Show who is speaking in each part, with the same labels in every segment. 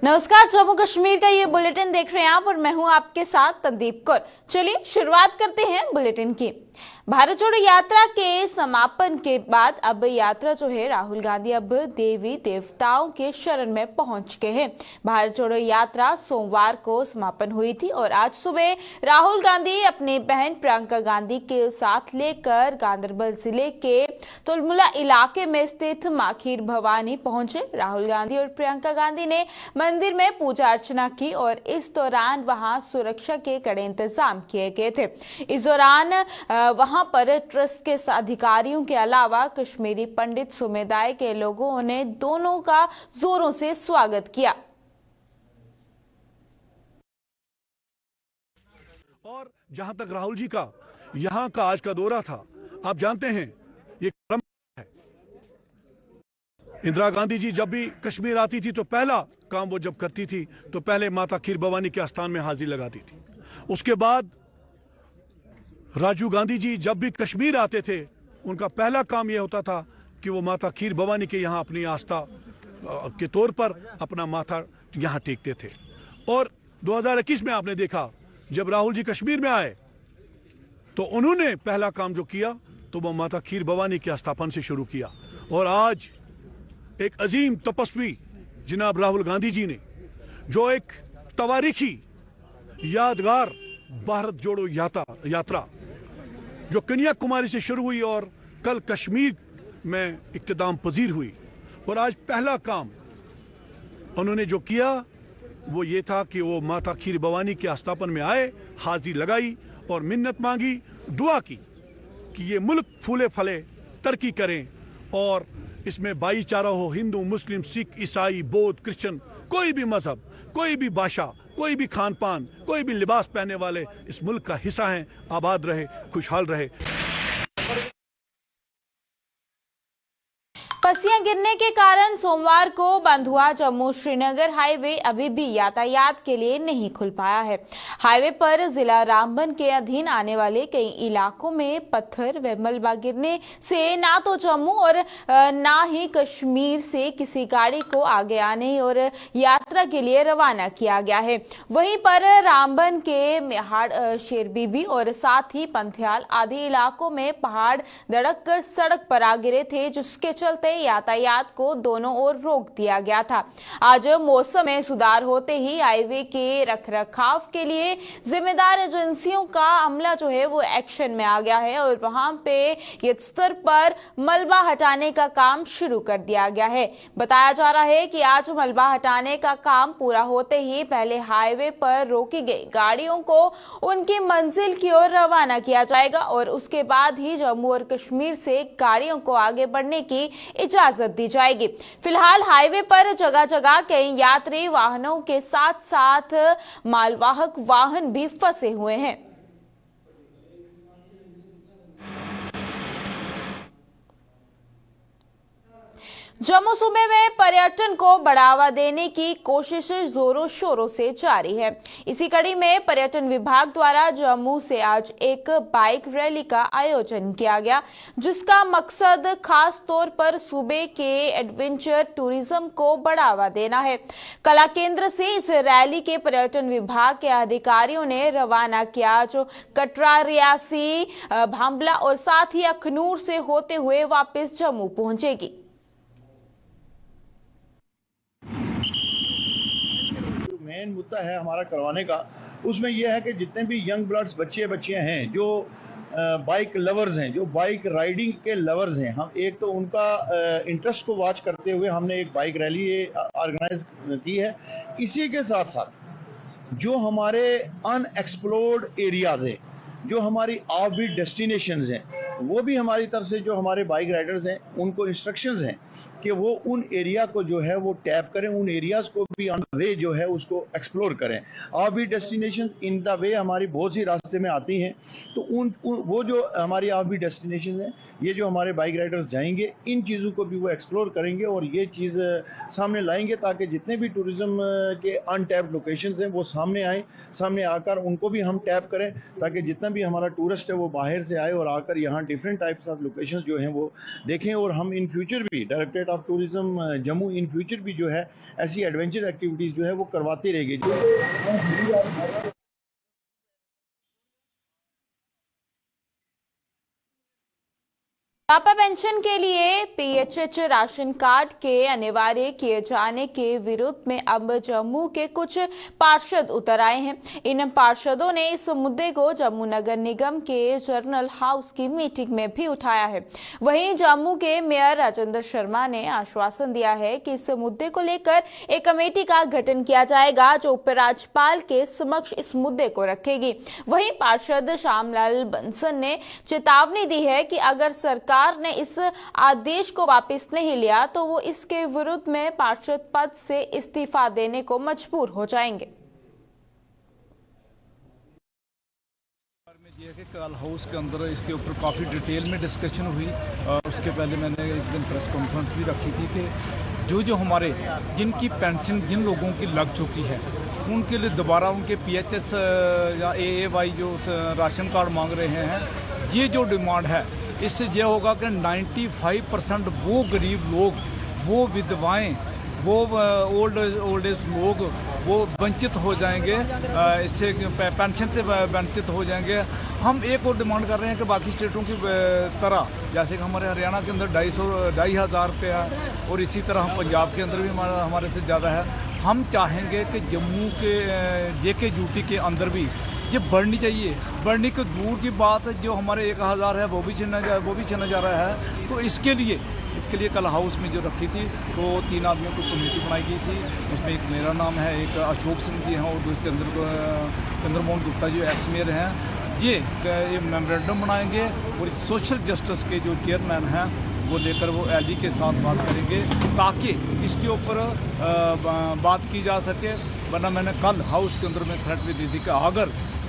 Speaker 1: नमस्कार, जम्मू कश्मीर का ये बुलेटिन देख रहे हैं आप और मैं हूं आपके साथ तंदीप कौर। चलिए शुरुआत करते हैं बुलेटिन की। भारत जोड़ो यात्रा के समापन के बाद अब यात्रा जो है राहुल गांधी अब देवी देवताओं के शरण में पहुंच गए हैं। भारत जोड़ो यात्रा सोमवार को समापन हुई थी और आज सुबह राहुल गांधी अपनी बहन प्रियंका गांधी के साथ लेकर गांधरबल जिले के तुलमुला इलाके में स्थित मां खीर भवानी पहुंचे। राहुल गांधी और प्रियंका गांधी ने मंदिर में पूजा अर्चना की और इस दौरान वहां सुरक्षा के कड़े इंतजाम किए गए थे। इस दौरान वहां पर ट्रस्ट के अधिकारियों के अलावा कश्मीरी पंडित समुदाय के लोगों ने दोनों का जोरों से स्वागत किया।
Speaker 2: और जहां तक राहुल जी का यहां का आज का दौरा था, आप जानते हैं ये क्रम है। इंदिरा गांधी जी जब भी कश्मीर आती थी तो पहला काम वो जब करती थी तो पहले माता खीर भवानी के आस्थान में हाजिरी लगाती थी। उसके बाद राजीव गांधी जी जब भी कश्मीर आते थे उनका पहला काम यह होता था कि वो माता खीर भवानी के यहाँ अपनी आस्था के तौर पर अपना माथा यहाँ टेकते थे। और 2021 में आपने देखा जब राहुल जी कश्मीर में आए तो उन्होंने पहला काम जो किया तो वो माता खीर भवानी के स्थापन से शुरू किया। और आज एक अजीम तपस्वी जनाब राहुल गांधी जी ने जो एक तवारीखी यादगार भारत जोड़ो यात्रा जो कन्याकुमारी से शुरू हुई और कल कश्मीर में इख्तिताम पजीर हुई, और आज पहला काम उन्होंने जो किया वो ये था कि वो माता खीर भवानी के स्थापन में आए, हाजिरी लगाई और मिन्नत मांगी, दुआ की कि ये मुल्क फूले फले तरक्की करें और इसमें भाईचारा हो। हिंदू, मुस्लिम, सिख, ईसाई, बौद्ध, क्रिश्चियन, कोई भी मजहब, कोई भी भाषा, कोई भी खान पान, कोई भी लिबास पहनने वाले इस मुल्क का हिस्सा हैं। आबाद रहे, खुशहाल रहे।
Speaker 1: पसियां गिरने के कारण सोमवार को बंद हुआ जम्मू श्रीनगर हाईवे अभी भी यातायात के लिए नहीं खुल पाया है। हाईवे पर जिला रामबन के अधीन आने वाले कई इलाकों में पत्थर व मलबा गिरने से ना तो जम्मू और ना ही कश्मीर से किसी गाड़ी को आगे आने और यात्रा के लिए रवाना किया गया है। वहीं पर रामबन के मेहाड़, शेरबीबी और साथ ही पंथियाल आदि इलाकों में पहाड़ धड़क कर सड़क पर आ गिरे थे, जिसके चलते यातायात को दोनों ओर रोक दिया गया था। आज मौसम में सुधार होते ही हाईवे के रखरखाव के लिए जिम्मेदार एजेंसियों का अमला जो है वो एक्शन में आ गया है और वहां पे युद्ध स्तर पर मलबा हटाने का काम शुरू कर दिया गया है। बताया जा रहा है कि आज मलबा हटाने का काम पूरा होते ही पहले हाईवे पर रोकी गई गाड़ियों को उनकी मंजिल की ओर रवाना किया जाएगा और उसके बाद ही जम्मू और कश्मीर से गाड़ियों को आगे बढ़ने की इजाजत दी जाएगी। फिलहाल हाईवे पर जगह जगह कई यात्री वाहनों के साथ साथ मालवाहक वाहन भी फंसे हुए हैं। जम्मू सूबे में पर्यटन को बढ़ावा देने की कोशिश जोरों शोरों से जारी है। इसी कड़ी में पर्यटन विभाग द्वारा जम्मू से आज एक बाइक रैली का आयोजन किया गया, जिसका मकसद खास तौर पर सूबे के एडवेंचर टूरिज्म को बढ़ावा देना है। कला केंद्र से इस रैली के पर्यटन विभाग के अधिकारियों ने रवाना किया, जो कटरा, रियासी, भांबला और साथ ही अखनूर से होते हुए वापस जम्मू पहुंचेगी।
Speaker 3: मेन मुद्दा है हमारा करवाने का, उसमें यह है कि जितने भी यंग ब्लड्स बच्चियां हैं जो बाइक लवर्स हैं, जो बाइक राइडिंग के लवर्स हैं, हम एक तो उनका इंटरेस्ट को वॉच करते हुए हमने एक बाइक रैली ऑर्गेनाइज की है। इसी के साथ साथ जो हमारे अनएक्सप्लोर्ड एरियाज हैं, जो हमारी ऑफबीट डेस्टिनेशंस हैं, वो भी हमारी तरफ से जो हमारे बाइक राइडर्स हैं उनको इंस्ट्रक्शंस हैं कि वो उन एरिया को जो है वो टैप करें, उन एरियाज को भी ऑन द वे जो है उसको एक्सप्लोर करें। Offbeat destinations in the way हमारी बहुत सी रास्ते में आती हैं, तो वो जो हमारी ऑफबीट डेस्टिनेशन है, ये जो हमारे बाइक राइडर्स जाएंगे इन चीज़ों को भी वो एक्सप्लोर करेंगे और ये चीज़ सामने लाएंगे ताकि जितने भी टूरिज्म के अनटैप्ड लोकेशंस हैं वो सामने आए, सामने आकर उनको भी हम टैप करें ताकि जितना भी हमारा टूरिस्ट है वो बाहर से आए और आकर यहाँ वहाँ डिफरेंट टाइप्स ऑफ लोकेशंस जो हैं वो देखें, और हम इन फ्यूचर भी directorate of tourism Jammu in future भी जो है ऐसी एडवेंचर एक्टिविटीज़ जो है वो करवाते रहेंगे।
Speaker 1: बुढ़ापा पेंशन के लिए पीएचएच राशन कार्ड के अनिवार्य किए जाने के विरोध में अब जम्मू के कुछ पार्षद उतर आए हैं। इन पार्षदों ने इस मुद्दे को जम्मू नगर निगम के जर्नल हाउस की मीटिंग में भी उठाया है। वहीं जम्मू के मेयर राजेंद्र शर्मा ने आश्वासन दिया है कि इस मुद्दे को लेकर एक कमेटी का गठन किया जाएगा जो उपराज्यपाल के समक्ष इस मुद्दे को रखेगी। वहीं पार्षद श्यामलाल बंसल ने चेतावनी दी है कि अगर सरकार ने इस आदेश को वापस नहीं लिया तो वो इसके विरुद्ध में पार्षद पद से इस्तीफा देने को मजबूर हो जाएंगे।
Speaker 4: कल हाउस के अंदर इसके ऊपर काफ़ी डिटेल में डिस्कशन हुई। उसके पहले मैंने एक दिन प्रेस कॉन्फ्रेंस भी रखी थी कि जो हमारे जिनकी पेंशन जिन लोगों की लग चुकी है उनके लिए दोबारा उनके पीएचएस या एएवाई जो राशन कार्ड मांग रहे हैं, ये जो डिमांड है इससे यह होगा कि 95% वो गरीब लोग, वो विधवाएं, वो ओल्ड एज लोग वो वंचित हो जाएंगे, इससे पेंशन से वंचित हो जाएंगे। हम एक और डिमांड कर रहे हैं कि बाकी स्टेटों की तरह, जैसे कि हमारे हरियाणा के अंदर 2,500 रुपया है और इसी तरह हम पंजाब के अंदर भी हमारे से ज़्यादा है। हम चाहेंगे कि जम्मू के जेके ड्यूटी के अंदर भी ये बढ़नी चाहिए। बढ़ने को दूर की बात, जो हमारे 1,000 है वो भी छीना जा रहा है। तो इसके लिए कल हाउस में जो रखी थी तो 3 आदमियों की कमेटी बनाई गई थी। उसमें एक मेरा नाम है, एक अशोक सिंह जी हैं और दूसरे चंद्रमोहन गुप्ता जी एक्स मेयर हैं। ये मेमोरेंडम बनाएंगे और सोशल जस्टिस के जो चेयरमैन हैं वो लेकर वो एलजी के साथ बात करेंगे ताकि इसके ऊपर बात की जा सके। वरना मैंने कल हाउस के अंदर में थ्रेट भी दी थी कि अगर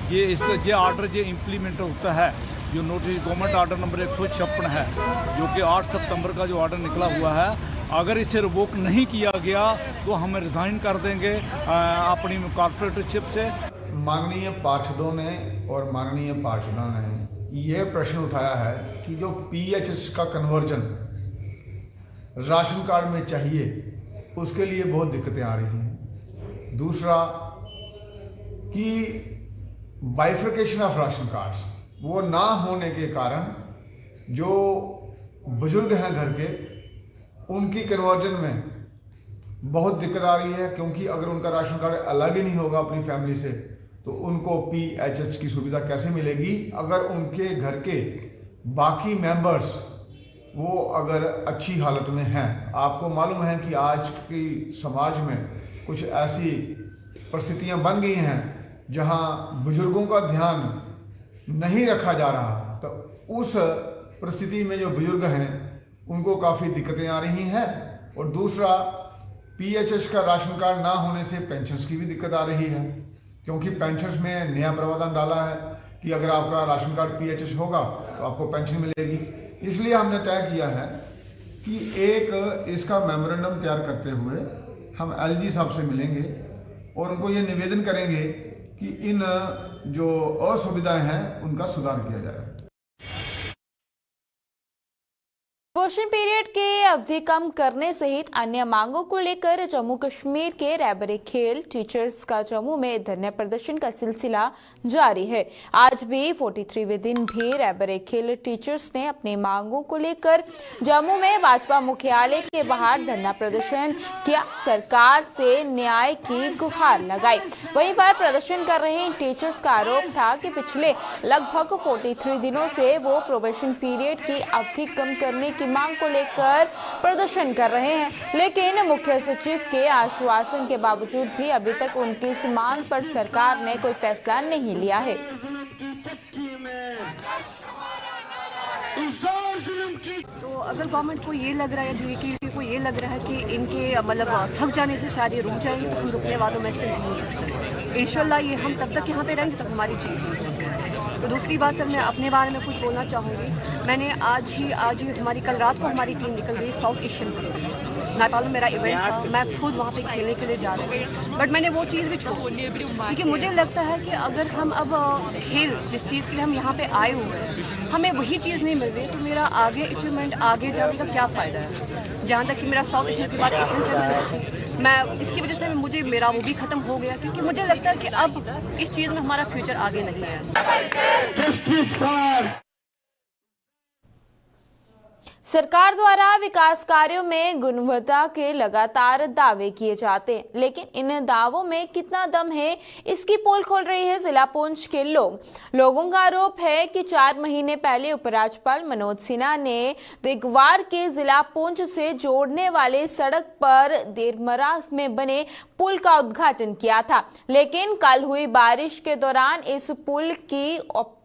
Speaker 4: ये आर्डर ये इम्प्लीमेंट होता है, जो नोटिस गवर्नमेंट आर्डर नंबर 156 है जो कि 8 सितंबर का जो आर्डर निकला हुआ है, अगर इसे रिवोक नहीं किया गया तो हम रिज़ाइन कर देंगे अपनी कॉर्पोरेटरशिप से।
Speaker 5: माननीय पार्षदों ने और माननीय पार्षदों ने ये प्रश्न उठाया है कि जो पीएचएस का कन्वर्जन राशन कार्ड में चाहिए उसके लिए बहुत दिक्कतें आ रही हैं। दूसरा कि बाइफर्केशन ऑफ राशन कार्ड्स वो ना होने के कारण जो बुजुर्ग हैं घर के, उनकी कन्वर्जन में बहुत दिक्कत आ रही है, क्योंकि अगर उनका राशन कार्ड अलग ही नहीं होगा अपनी फैमिली से तो उनको पीएचएच की सुविधा कैसे मिलेगी। अगर उनके घर के बाकी मेंबर्स वो अगर अच्छी हालत में हैं। आपको मालूम है कि आज की समाज में कुछ ऐसी परिस्थितियां बन गई हैं जहां बुजुर्गों का ध्यान नहीं रखा जा रहा, तो उस परिस्थिति में जो बुजुर्ग हैं उनको काफ़ी दिक्कतें आ रही हैं। और दूसरा, पीएचएस का राशन कार्ड ना होने से पेंशन्स की भी दिक्कत आ रही है, क्योंकि पेंशन्स में नया प्रावधान डाला है कि अगर आपका राशन कार्ड पीएचएस होगा तो आपको पेंशन मिलेगी। इसलिए हमने तय किया है कि एक इसका मेमोरेंडम तैयार करते हुए हम एलजी साहब से मिलेंगे और उनको ये निवेदन करेंगे कि इन जो असुविधाएं हैं उनका सुधार किया जाए।
Speaker 1: पोषण पीरियड के अवधि कम करने सहित अन्य मांगों को लेकर जम्मू कश्मीर के रहबरे खेल टीचर्स का जम्मू में धरना प्रदर्शन का सिलसिला जारी है। आज भी 43वें दिन भी रहबरे खेल टीचर्स ने अपनी मांगों को लेकर जम्मू में भाजपा मुख्यालय के बाहर धरना प्रदर्शन किया, सरकार से न्याय की गुहार लगाई। वहीं पर प्रदर्शन कर रहे इन टीचर्स का आरोप था कि पिछले लगभग 43 दिनों से वो प्रोबेशन पीरियड की अवधि कम करने की मांग को लेकर प्रदर्शन कर रहे हैं, लेकिन मुख्य सचिव के आश्वासन के बावजूद भी अभी तक उनकी इस मांग पर सरकार ने कोई फैसला नहीं लिया है।
Speaker 6: तो अगर गवर्नमेंट को ये लग रहा है, जो को ये लग रहा है कि इनके मतलब थक जाने से शायद ये रुक जाएंगे, तो हम रुकने वालों में से नहीं है सर। इंशाल्लाह ये हम तब तक यहाँ पे रहेंगे तब हमारी जीत। तो दूसरी बात सर, मैं अपने बारे में कुछ बोलना चाहूँगी। मैंने आज ही हमारी कल रात को हमारी टीम निकल गई साउथ एशियंस के लिए। नेपाल में मेरा इवेंट था, मैं खुद वहाँ पे खेलने के लिए जा रही थी, बट मैंने वो चीज़ भी छोड़ दी क्योंकि मुझे लगता है कि अगर हम अब खेल जिस चीज़ के लिए हम यहाँ पे आए हुए हैं, हमें वही चीज़ नहीं मिल रही, तो मेरा आगे अचीवमेंट आगे जाने का क्या फ़ायदा है। जहाँ तक कि मेरा साउथ एशियन के बाद एशियन चैम्पियनशिप, मैं इसकी वजह से मुझे मेरा वो भी ख़त्म हो गया क्योंकि मुझे लगता है कि अब इस चीज़ में हमारा फ्यूचर आगे नहीं है।
Speaker 1: सरकार द्वारा विकास कार्यों में गुणवत्ता के लगातार दावे किए जाते हैं, लेकिन इन दावों में कितना दम है, इसकी पोल खोल रही है जिला पुंछ के लोगों का आरोप है कि 4 महीने पहले उपराज्यपाल मनोज सिन्हा ने दिगवार के जिला पुंछ से जोड़ने वाले सड़क पर देरमरा में बने पुल का उद्घाटन किया था, लेकिन कल हुई बारिश के दौरान इस पुल की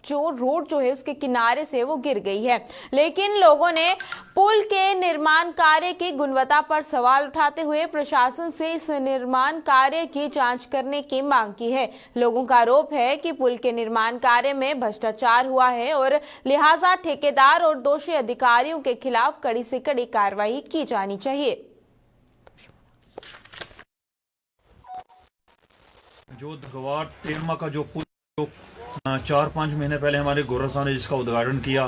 Speaker 1: जो रोड जो है उसके किनारे से वो गिर गई है। लेकिन लोगों ने पुल के निर्माण कार्य की गुणवत्ता पर सवाल उठाते हुए प्रशासन से इस निर्माण कार्य की जांच करने की मांग की है। लोगों का आरोप है कि पुल के निर्माण कार्य में भ्रष्टाचार हुआ है और लिहाजा ठेकेदार और दोषी अधिकारियों के खिलाफ कड़ी से कड़ी कार्रवाई की जानी चाहिए।
Speaker 7: जो धगवार तेरमा का जो पुल 4-5 महीने पहले हमारे गवर्नर साहब ने जिसका उद्घाटन किया,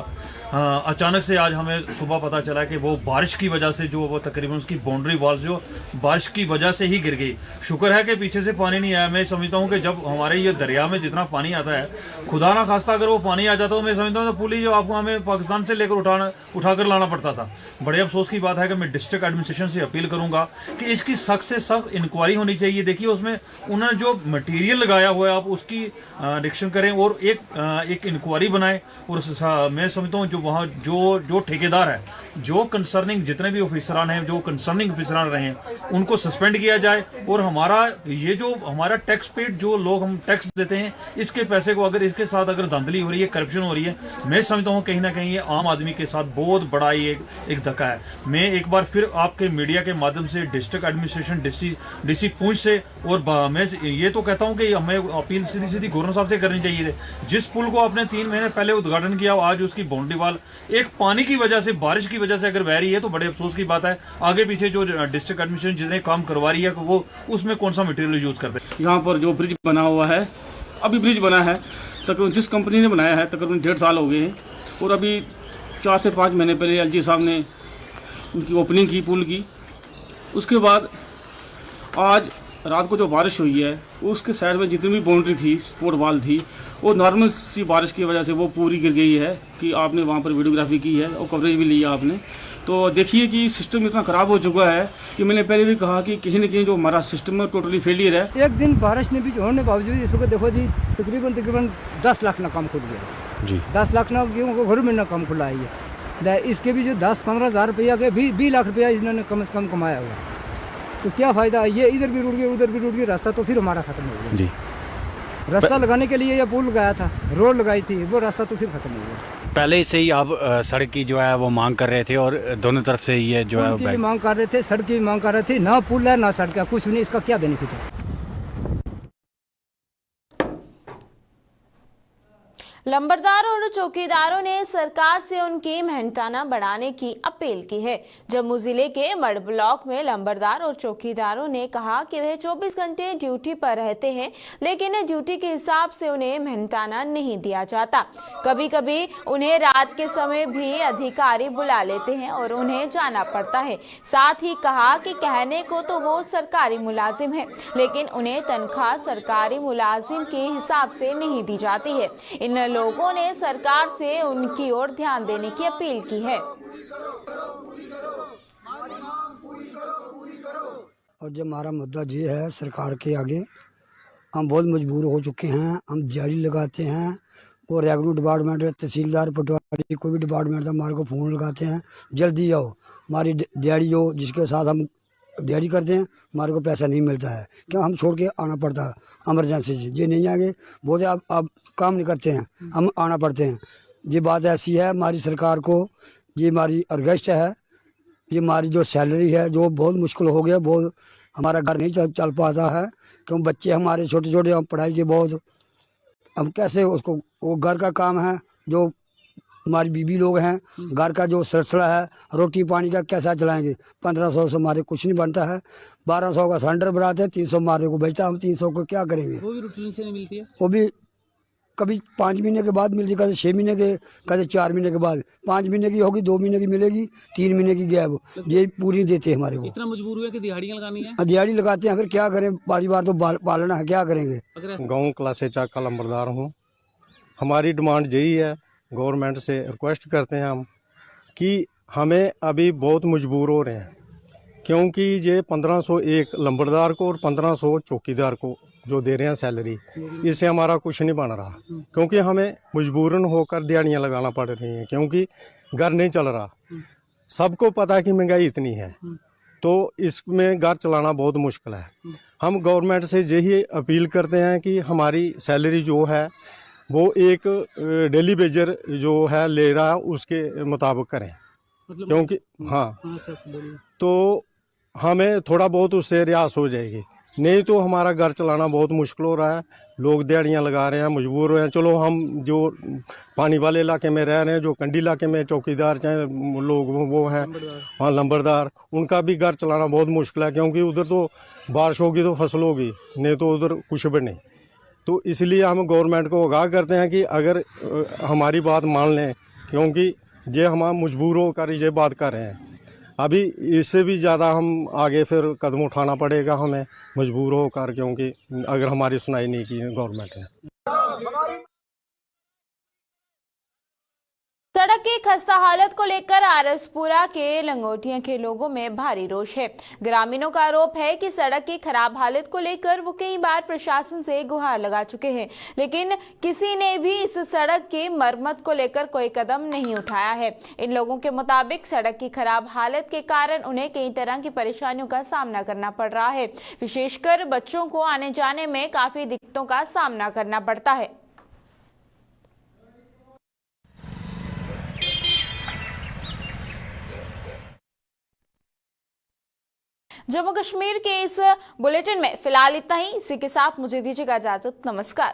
Speaker 7: अचानक से आज हमें सुबह पता चला कि वो बारिश की वजह से जो वो तकरीबन उसकी बाउंड्री वॉल जो बारिश की वजह से ही गिर गई। शुक्र है कि पीछे से पानी नहीं आया। मैं समझता हूँ कि जब हमारे ये दरिया में जितना पानी आता है, खुदा ना खास्ता अगर वो पानी आ जाता तो मैं समझता हूँ तो पुल ही जो आपको हमें पाकिस्तान से लेकर उठाकर लाना पड़ता था। बड़े अफसोस की बात है कि मैं डिस्ट्रिक्ट एडमिनिस्ट्रेशन से अपील करूंगा कि इसकी सख्त से सख्त इंक्वायरी होनी चाहिए। देखिए उसमें उन्होंने जो मटीरियल लगाया हुआ है आप उसकी निरीक्षण करें और एक इंक्वायरी बनाएं। और मैं समझता हूँ जो वहाँ जो ठेकेदार है, जो कंसर्निंग जितने भी ऑफिसरान हैं, जो कंसर्निंग ऑफिसरान रहे हैं, उनको सस्पेंड किया जाए। और हमारा ये जो हमारा टैक्स पेड जो लोग हम टैक्स देते हैं, इसके पैसे को अगर इसके साथ अगर धांधली हो रही है, करप्शन हो रही है, मैं समझता हूँ कहीं ना कहीं ये आम आदमी के साथ बहुत बड़ा एक धक्का है। मैं एक बार फिर आपके मीडिया के माध्यम से डिस्ट्रिक्ट एडमिनिस्ट्रेशन डीसी पुंछ से और मैं ये तो कहता हूँ कि हमें अपील सीधी गवर्नर साहब से करनी चाहिए थी। जिस पुल को आपने 3 महीने पहले उद्घाटन किया, आज उसकी बाउंड्री वाल एक पानी की वजह से, बारिश की वजह से अगर बह रही है तो बड़े अफसोस की बात है। आगे पीछे जो डिस्ट्रिक्ट एडमिनिस्ट्रेशन जितने काम करवा रही है वो उसमें कौन सा मटेरियल यूज करते हैं।
Speaker 8: यहाँ पर जो ब्रिज बना हुआ है, अभी ब्रिज बना है तकरीबन जिस कंपनी ने बनाया है तकरीबन 1.5 साल हो गए हैं, और अभी 4 से 5 महीने पहले एलजी साहब ने उनकी ओपनिंग की पुल की। उसके बाद आज रात को जो बारिश हुई है उसके साइड में जितनी भी बाउंड्री थी, सपोर्ट वाल थी, वो नॉर्मल सी बारिश की वजह से वो पूरी गिर गई है। कि आपने वहाँ पर वीडियोग्राफी की है और कवरेज भी लिया आपने, तो देखिए कि सिस्टम इतना ख़राब हो चुका है कि मैंने पहले भी कहा कि कहीं न कहीं जो हमारा सिस्टम है टोटली फेलियर है।
Speaker 9: एक दिन बारिश ने भी होने बावजूद इसको देखो जी तकरीबन 10 लाख ना काम खुल गया जी। 10 लाख ना घर में ना काम खुला है ये। इसके भी जो 10-15 हज़ार रुपया के 20 लाख रुपया इन्होंने कम से कम कमाया हुआ, तो क्या फ़ायदा। ये इधर भी रुक गया उधर भी रुक गया, रास्ता तो फिर हमारा ख़त्म हो गया जी। रास्ता लगाने के लिए ये पुल लगाया था, रोड लगाई थी, वो रास्ता तो फिर ख़त्म हो गया।
Speaker 10: पहले से ही आप सड़क की जो है वो मांग कर रहे थे और दोनों तरफ से ये जो है
Speaker 9: मांग कर रहे थे, सड़क की मांग कर रहे थे। ना पुल है ना सड़क है, कुछ नहीं, इसका क्या बेनिफिट है।
Speaker 1: लंबरदार और चौकीदारों ने सरकार से उनकी मेहनताना बढ़ाने की अपील की है। जम्मू जिले के मड ब्लॉक में लंबरदार और चौकीदारों ने कहा कि वह 24 घंटे ड्यूटी पर रहते हैं, लेकिन ड्यूटी के हिसाब से उन्हें मेहनताना नहीं दिया जाता। कभी कभी उन्हें रात के समय भी अधिकारी बुला लेते हैं और उन्हें जाना पड़ता है। साथ ही कहा कि कहने को तो वो सरकारी मुलाजिम है, लेकिन उन्हें तनख्वाह सरकारी मुलाजिम के हिसाब से नहीं दी जाती है। इन लोगों ने सरकार से उनकी ओर ध्यान देने की अपील की है।
Speaker 11: और जो हमारा मुद्दा ये है सरकार के आगे, हम बहुत मजबूर हो चुके हैं। हम दिहाड़ी लगाते हैं और रेवेन्यू डिपार्टमेंट, तहसीलदार, पटवारी, कोई भी डिपार्टमेंट हमारे को फ़ोन लगाते हैं, जल्दी आओ हमारी दिहाड़ी हो, जिसके साथ हम दिहाड़ी करते हैं हमारे को पैसा नहीं मिलता है। क्यों हम छोड़ के आना पड़ता है इमरजेंसी से, ये नहीं आगे बोलते आप काम नहीं करते हैं, हम आना पड़ते हैं। ये बात ऐसी है हमारी सरकार को, ये हमारी रिक्वेस्ट है, ये हमारी जो सैलरी है जो बहुत मुश्किल हो गया, बहुत हमारा घर नहीं चल पाता है, क्यों बच्चे हमारे छोटे छोटे, हम पढ़ाई के बहुत, हम कैसे उसको, वो घर का काम है जो हमारी बीबी लोग हैं, घर का जो सिलसिला है, रोटी पानी का कैसा चलाएंगे। 1500 से हमारे कुछ नहीं बनता है। 1200 का सिलेंडर बनाते हैं, 300 हमारे को बचता है। हम 300 को क्या करेंगे।
Speaker 8: वो भी रूटीन से नहीं मिलती है।
Speaker 11: वो भी कभी 5 महीने के बाद मिलती, कभी 6 महीने के, कभी 4 महीने के बाद। 5 महीने की होगी, 2 महीने की मिलेगी, 3 महीने की गैप, ये पूरी देते हैं हमारे को।
Speaker 8: इतना मजबूर हुए कि दिहाड़ियाँ लगानी है।
Speaker 11: दिहाड़ी लगाते हैं, फिर क्या करें, परिवार तो पालना है, क्या करेंगे।
Speaker 12: गाँव क्लासे चाक का लंबरदार हूँ। हमारी डिमांड यही है, गवर्नमेंट से रिक्वेस्ट करते हैं हम कि हमें अभी बहुत मजबूर हो रहे हैं, क्योंकि ये 1500 एक लंबरदार को और 1500 चौकीदार को जो दे रहे हैं सैलरी, इससे हमारा कुछ नहीं बन रहा, क्योंकि हमें मजबूरन होकर दिहाड़ियाँ लगाना पड़ रही हैं, क्योंकि घर नहीं चल रहा। सबको पता है कि महंगाई इतनी है, तो इसमें घर चलाना बहुत मुश्किल है। हम गवर्नमेंट से यही अपील करते हैं कि हमारी सैलरी जो है वो एक डेली वेजर जो है ले रहा है उसके मुताबिक करें, क्योंकि हाँ तो हमें थोड़ा बहुत उससे रियासत हो जाएगी, नहीं तो हमारा घर चलाना बहुत मुश्किल हो रहा है। लोग दिहाड़ियाँ लगा रहे हैं, मजबूर हो रहे हैं। चलो हम जो पानी वाले इलाके में रह रहे हैं, जो कंडी इलाके में चौकीदार चाहे लोग वो हैं, हाँ लंबरदार, उनका भी घर चलाना बहुत मुश्किल है, क्योंकि उधर तो बारिश होगी तो फसल होगी, नहीं तो उधर कुछ भी नहीं। तो इसलिए हम गवर्नमेंट को आगाह करते हैं कि अगर हमारी बात मान लें, क्योंकि ये हम मजबूर होकर ये बात कर रहे हैं। अभी इससे भी ज़्यादा हम आगे फिर कदम उठाना पड़ेगा हमें मजबूर होकर, क्योंकि अगर हमारी सुनाई नहीं की गवर्नमेंट ने।
Speaker 1: सड़क की खस्ता हालत को लेकर आरसपुरा के लंगोटिया के लोगों में भारी रोष है। ग्रामीणों का आरोप है कि सड़क की खराब हालत को लेकर वो कई बार प्रशासन से गुहार लगा चुके हैं, लेकिन किसी ने भी इस सड़क की मरम्मत को लेकर कोई कदम नहीं उठाया है। इन लोगों के मुताबिक सड़क की खराब हालत के कारण उन्हें कई तरह की परेशानियों का सामना करना पड़ रहा है। विशेषकर बच्चों को आने जाने में काफी दिक्कतों का सामना करना पड़ता है। जम्मू कश्मीर के इस बुलेटिन में फिलहाल इतना ही। इसी के साथ मुझे दीजिएगा इजाजत। नमस्कार।